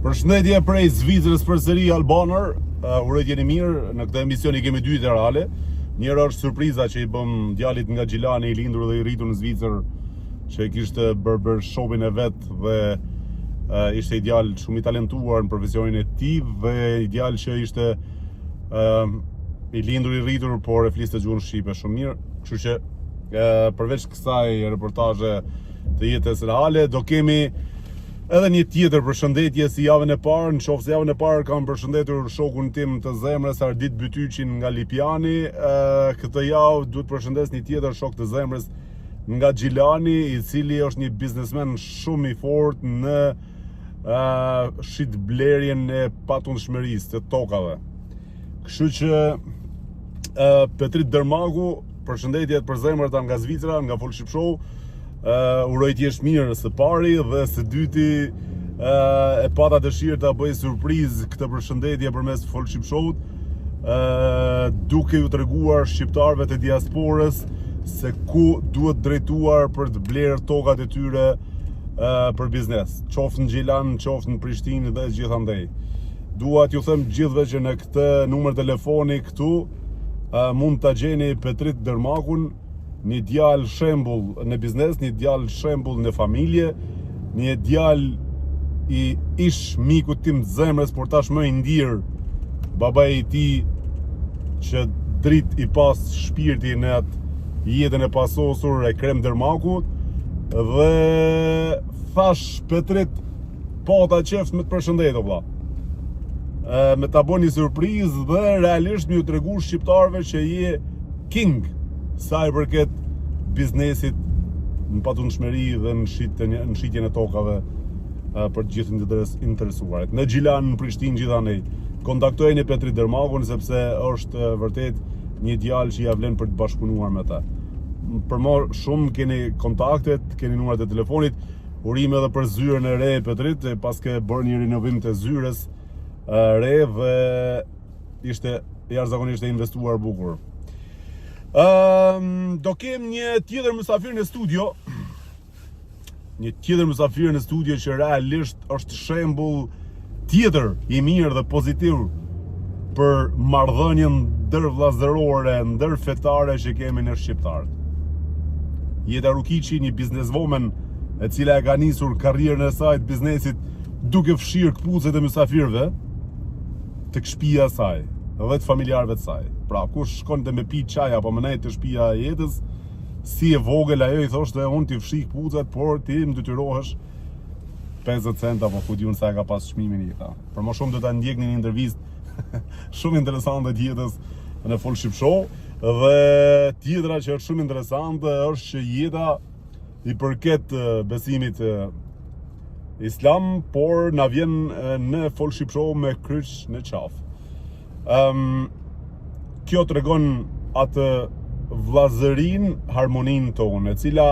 Përshëndetje prej Zvicrës përsëri Albaner, urojt jeni mirë. Në këtë emision i kemi dy terale. Njëra është surpriza që i bëm djalit nga Gjilani, i lindur dhe i rritur në Zvicër, që kishte barber shopin e vet dhe ishte i djalë shumë i talentuar në profesionin e tij dhe i djalë që ishte i lindur i rritur, por e fliste gjuhën shqipe shumë mirë. Kështu që përveç kësaj reportazhe të jetës reale, do kemi edhe një tjetër përshëndetje si javën e parë. Në qoftë se javën e parë kam përshëndetur shokun tim të zemrës Ardit Bytyqin nga Lipjani, këtë javë duhet përshëndes një tjetër shok të zemrës nga Gjilani, i cili është një biznesmen shumë i fortë në shitblerjen e patundshmërisë të tokave. Kështu që Petrit Dermaku, përshëndetjet për zemrata nga Zvicra, nga Full Ship Show. Uroj t'jesh mirë së pari, dhe së dyti e pata dëshirë ta bëj surprizë këtë përshëndetje përmes Full Ship Show-t, duke ju treguar shqiptarëve të diasporës se ku duhet drejtuar për të blerë tokat e tyre për biznes, qoftë në Gjilan, qoftë në Prishtinë dhe gjithandej. Dua t'ju them gjithëve që në këtë numër telefoni këtu mund ta gjeni Petrit Dermakun, një djalë shembull në biznes, një djalë shembull në familje, një djalë i ish mikut tim të zemrës, por tashmë i ndir babai i tij që drit i pas shpirti në atë jetën e pasosur e Krem Dermakut, dhe thash Petrit, po ta qeft me të përshëndet vlla. Me ta bëni surprizë dhe realisht më ju tregu shqiptarëve që je king sa i përket biznesit në patundshmëri dhe në shitjen e tokave për të gjithë të interesuarit. Në Gjilan, në Prishtinë, gjithandej. Kontaktojeni Petrit Dermakun sepse është vërtet një djalë që ja vlen për të bashkëpunuar me ta. Për më shumë keni kontaktet, keni numrat e telefonit, urime edhe për zyrën e re e Petrit, pas ke bërë një rinovim të zyrës re dhe ishte jashtëzakonisht e investuar bukur. Do kem një tjetër mysafir në studio. Një tjetër mysafir në studio që realisht është shembull tjetër i mirë dhe pozitiv për marrëdhënien ndërvllazërore, ndërfetare që kemi në shqiptarët. Jeta Rukiqi, një bizneswoman e cila e ka nisur karrierën e saj të biznesit duke fshirë këpucet e mysafirëve tek shtëpia e saj dhe të familjarëve të saj. Pra, kush shkonte me pi çaj apo më nejt të shtëpia e jetës, si e vogël ajo i thoshte, unë t'i fshih kputucet, por ti më detyrohesh 50 cent apo ku diun sa ka pas çmimin i jeta. Për më shumë do ta ndjekni një intervistë shumë interesante të jetës në Full Ship Show, dhe tjetra që është shumë interesante është që jeta i përket besimit islam, por na vjen në Full Ship Show me kryq në qafë. Kjo tregon atë vllazërinë, harmoninë tonë, e cila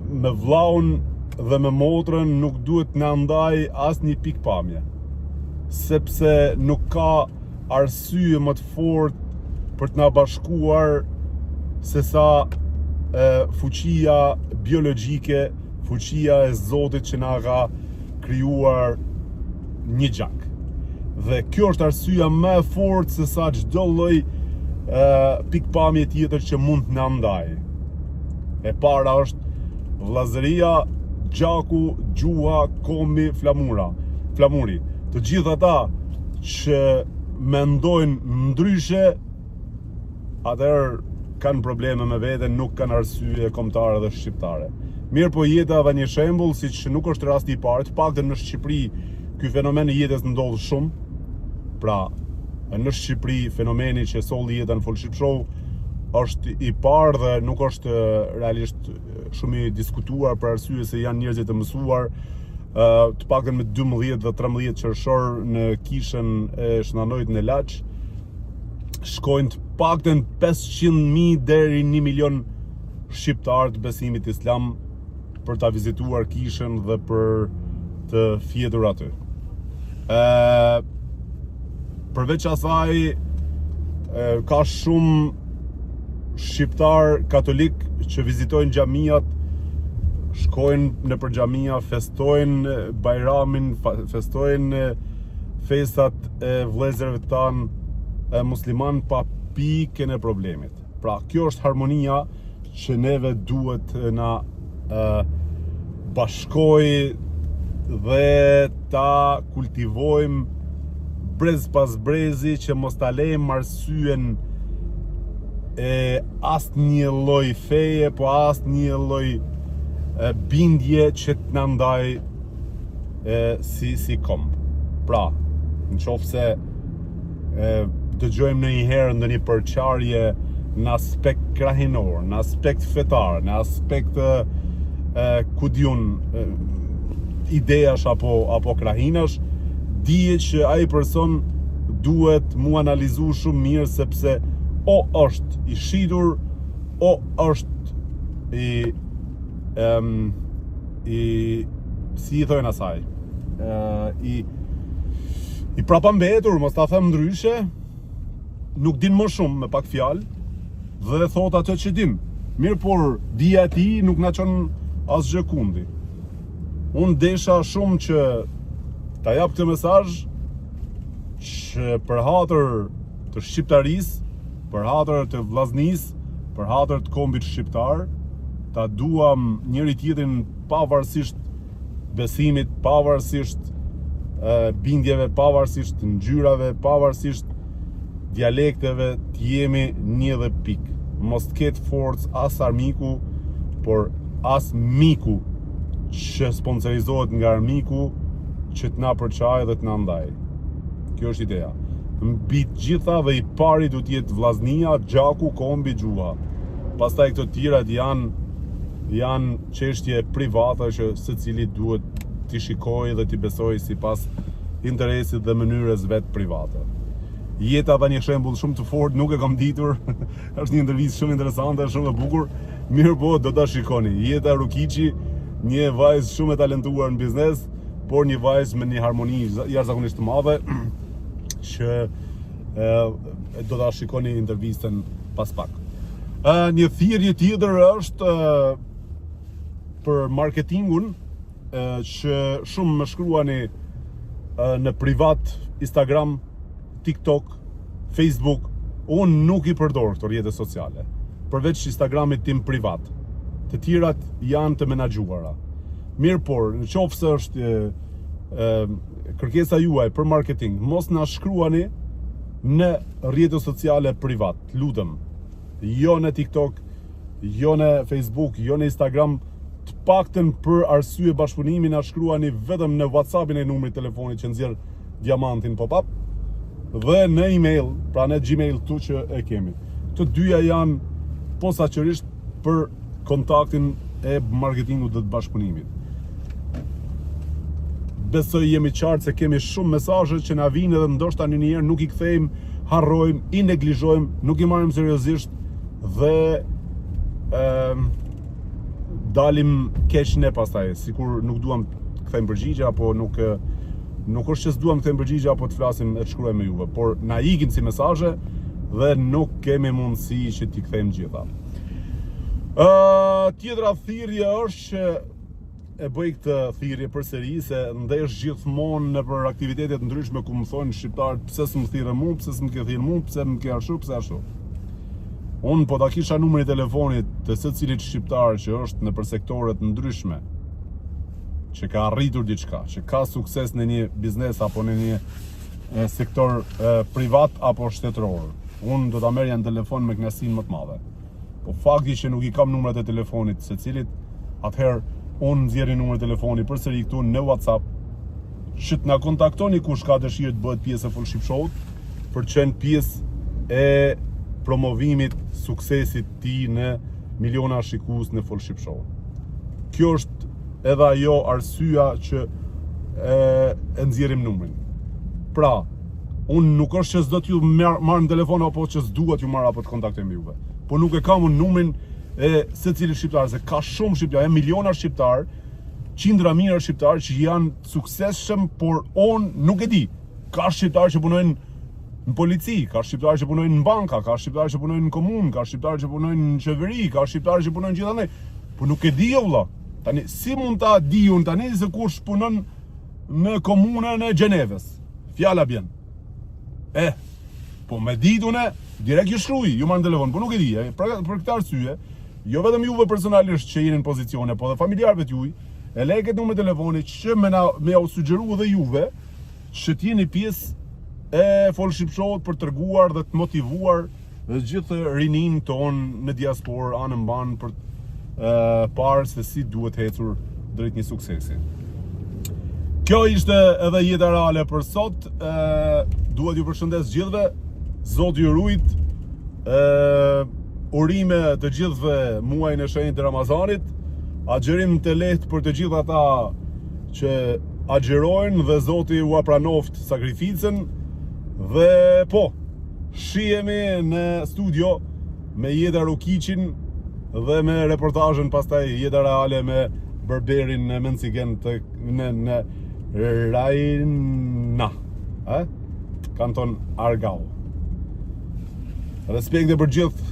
me vllaun dhe me motrën nuk duhet na ndaj asnjë pikë pamje, sepse nuk ka arsye më të fortë për të na bashkuar se sa fuqia biologjike, fuqia e Zotit që na ka krijuar një gjak. Dhe kjo është arsyeja më e fortë se sa çdo lloj pikpamje tjetër që mund të na ndaj. E para është vllazëria, gjaku, gjuha, kombi, flamuri. Të gjithë ata që mendojnë ndryshe, atëherë kanë probleme me veten, nuk kanë arsye kombëtare dhe shqiptare. Mirë po jeta dha një shembull, siç nuk është rasti i parë, të paktën në Shqipëri ky fenomen i jetës ndodh shumë. Pra, në Shqipëri fenomeni që solli jetën Full Ship Show është i parë dhe nuk është realisht shumë i diskutuar për arsye se janë njerëz të mësuar, të paktën me 12 dhe 13 qershor në kishën e Shnanojt në Laç, shkojnë të paktën 500.000 deri 1 milion shqiptarë të besimit islam për ta vizituar kishën dhe për të fjetur aty. Përveç asaj, ka shumë shqiptar katolik që vizitojnë xhamiat, shkojnë në përgjamia, festojnë Bajramin, festojnë festat e vëllezërve tanë musliman pa pikën e problemit. Pra, kjo është harmonia që neve duhet na bashkoj dhe ta kultivojmë brez pas brezi, që mos ta lejmë arsyen e asnjë lloj feje, po asnjë lloj bindje që të na ndaj si komb. Pra, nëse dëgjojmë ndonjëherë ndonjë përçarje në aspekt krahinor, në aspekt fetar, në aspekt ku diun ideash apo krahinash, dije që ai person duhet mu analizu shumë mirë, sepse o është i shitur, o është si i thojnë asaj, i prapambetur, mos ta them ndryshe, nuk din më shumë me pak fjalë dhe thot atë që din. Mirë, por dija e tij nuk na çon asgjë kundi. Unë desha shumë që ta jap këtë mesazh që për hatër të shqiptarisë, për hatër të vllaznisë, për hatër të kombit shqiptar, ta duam njëri tjetrin pavarësisht besimit, pavarësisht bindjeve, pavarësisht ngjyrave, pavarësisht dialekteve, të jemi një dhe pikë. Mos të ketë forcë as armiku, por as miku që sponsorizohet nga armiku që të na përçaj dhe të na ndaj. Kjo është ideja. Mbi të gjitha dhe i pari du t'jetë vllaznia, gjaku, kombi, gjuha. Pastaj këto tjerat janë çështje private që secili duhet t'i shikojë dhe t'i besojë sipas interesit dhe mënyrës vet private. Jeta dha një shembull shumë të fortë, nuk e kam ditur. Është një intervistë shumë interesante, shumë e bukur. Mirë po, do ta shikoni. Jeta Rukiqi, një vajzë shumë e talentuar në biznes, por një vajzë me një harmoni jashtëzakonisht të madhe, që do ta shikoni intervistën pas pak. Një thirrje tjetër është për marketingun, që shumë më shkruani në privat, Instagram, TikTok, Facebook. Unë nuk i përdor këto rrjete sociale, përveç Instagramit tim privat. Të tjerat janë të menaxhuara. Mirë, por nëse është kërkesa juaj për marketing, mos na shkruani në rrjete sociale privat, lutem. Jo në TikTok, jo në Facebook, jo në Instagram. Të paktën për arsye bashkëpunimi na shkruani vetëm në WhatsAppin e numrit telefonit që nxjerr diamantin pop-up, dhe në email, pra në Gmail tu që e kemi. Të dyja janë posaçërisht për kontaktin e marketingut dhe të bashkëpunimit. Besoj jemi qartë se kemi shumë mesazhe që na vinë dhe ndoshta një herë nuk i kthejmë, harrojmë, i neglizhojmë, nuk i marrim seriozisht dhe dalim keq ne pastaj, sikur nuk duam të kthejmë përgjigje apo nuk është që s'duam të kthejmë përgjigje apo të flasim e të shkruajmë me juve, por na ikin si mesazhe dhe nuk kemi mundësi që t'i kthejmë gjitha. Tjetra thirrje është që e bëj këtë thirrje përsëri se ndesh gjithmonë nëpër aktivitete të ndryshme ku më thonë shqiptarët pse s'më thirrë mua, pse s'më ke thirrë mua, pse më ke ashtu, pse ashtu. Unë po ta kisha numrin e telefonit të secilit shqiptar që është nëpër sektore të ndryshme, që ka arritur diçka, që ka sukses në një biznes apo në një sektor privat apo shtetëror. Unë do ta merrja në telefon me kënaqësinë më të madhe. Po fakti që nuk i kam numrat e telefonit secilit, atëherë unë nxjerr numrin e telefonit përsëri këtu në WhatsApp, që të na kontaktoni kush ka dëshirë të bëhet pjesë e Full Ship Show, për të qenë pjesë e promovimit suksesit ti në miliona shikues në Full Ship Show. Kjo është edhe ajo arsyeja që e nxjerrim numrin. Pra, unë nuk është që s'do t'ju marr në telefon apo që s'dua t'ju marr apo të kontaktoj me juve. Po nuk e kam unë numrin e secili shqiptar, se ka shumë shqiptar, miliona shqiptar, qindra mijëra shqiptar që janë suksesshëm, por unë nuk e di. Ka shqiptar që punojnë në polici, ka shqiptar që punojnë në banka, ka shqiptar që punojnë në komunë, ka shqiptar që punojnë në qeveri, ka shqiptar që punojnë gjithandaj. Po nuk e di, vëlla. Tani, si mund ta dijun tani se kush punon në komunën e Gjenevës? Fjala bjen. Po me ditune, direkt ju shkruaj, ju marrë në telefon, po nuk e di, për këtë arsye, jo vetëm juve personalisht që jeni në pozicione, po dhe familjarëve t'juj, e leket numrin e telefonit që me au sugjeru dhe juve që t'jeni pjesë e Fallship Show për treguar dhe të motivuar dhe gjithë rinin tonë në diasporë anë mban për parë se si duhet hecur drejt një suksesi. Kjo ishte edhe jeta reale për sot. Duhet ju përshëndes gjithëve. Zoti ju rujt. Urime të gjithëve muajin e shenjtë të Ramazanit. Agjerim të lehtë për të gjithë ata që agjerojnë dhe Zoti u apranoft sakrificën. Dhe po, shihemi në studio me Jeta Rukiqin dhe me reportazhin pastaj jeta reale me berberin në Mencigen në Rajna, kanton Argau. Respekte për gjithë